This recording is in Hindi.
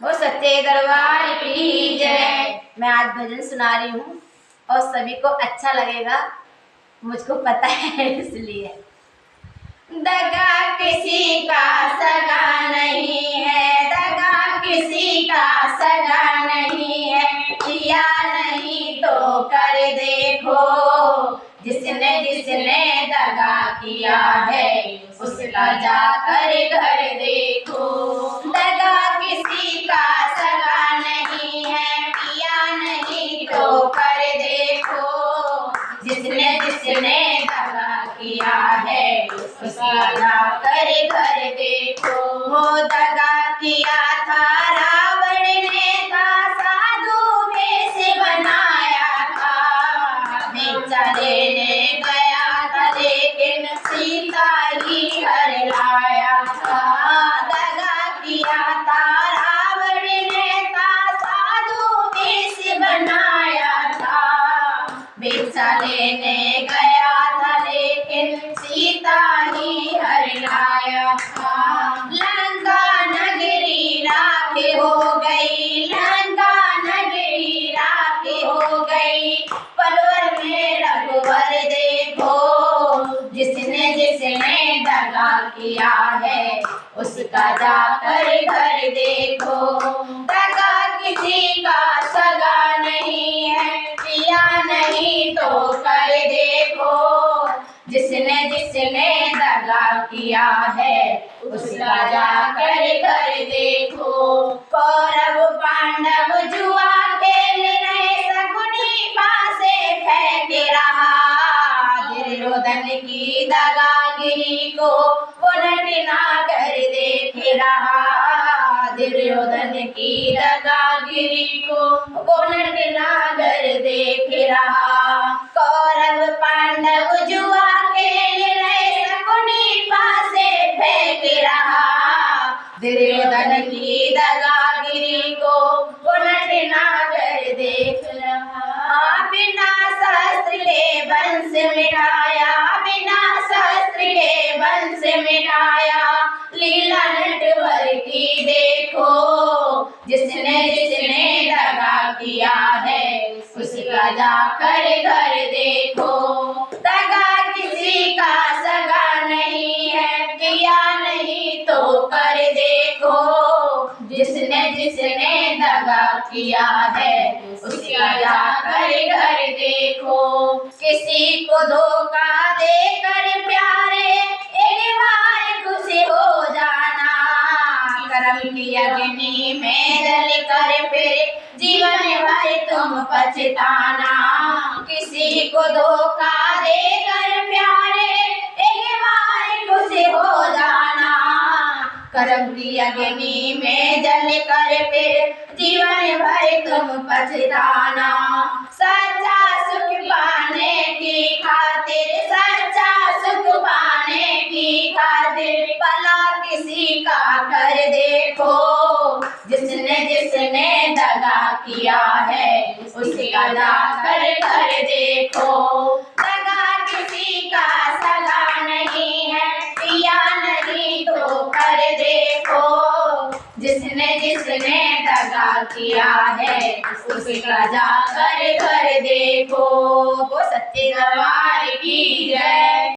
वो सच्चे दरबार की जय। मैं आज भजन सुना रही हूँ और सभी को अच्छा लगेगा, मुझको पता है इसलिए। दगा किसी का सगा नहीं है, दगा किसी का सगा नहीं है, किया नहीं तो कर देखो, जिसने जिसने दगा किया है उसका जाकर घर देखो। दगा किसी का सगा नहीं है, किया नहीं तो कर देखो, जिसने जिसने दगा किया है उसका जाकर घर देखो। वो दगा किया था रावण ने, था साधु भेष बनाया था, भिक्षा लेने गया था लेकिन सीता ही हर लाया था। दगा किया था रावण ने, था साधु भेष बनाया था, भिक्षा लेने गया था लेकिन सीता ही हर लाया था। लंका नगरी राख हो गई, लंका नगरी राख हो गई, पलवर में रघुवर देखो, जिसने जिसने दगा किया है उसका जाकर घर देखो। दगा किसी का सगा नहीं है, किया नहीं तो कर देखो, जिसने जिसने दगा किया है उसका जाकर घर देखो। कौरव पांडव जुआ खेल रहे, शकुनी पासे फेंक रहा, दुर्योधन की दगागिरी को वो नटना कर देख रहा, दुर्योधन की दगागिरी को वो नटना कर देख रहा। कौरव पांडव जुआ खेल रहे, शकुनी पासे फेंक रहा, दुर्योधन की दगागिरी को वो नटना कर देख रहा। बिना शस्त्र के वंश मिटाया, बिना शस्त्र के वंश मिटाया, लीला नटवर की देखो, जिसने जिसने दगा किया है उसका जाकर घर देखो। दगा किसी का सगा नहीं है, किया नहीं तो कर देखो, जिसने जिसने दगा किया है उसका जाकर घर देखो। किसी को धोखा देकर प्यारे एक बार खुश हो जाना, कर्म की अग्नि में जल कर फिर जीवन भर तुम पछताना। किसी को धोखा देकर प्यारे एक बार खुश हो जाना, कर्म की अग्नि में जल कर फिर जीवन भर तुम पछताना। सच्चा सुख पाने की खातिर, सच्चा सुख पाने की खातिर भला किसी का कर देखो, जिसने जिसने दगा किया है उसका जाकर घर देखो। दगा किसी का सगा नहीं है, किया नहीं तो कर देखो, जिसने जिसने दगा किया है उसका जाकर घर देखो। वो सच्चे दरबार की जय।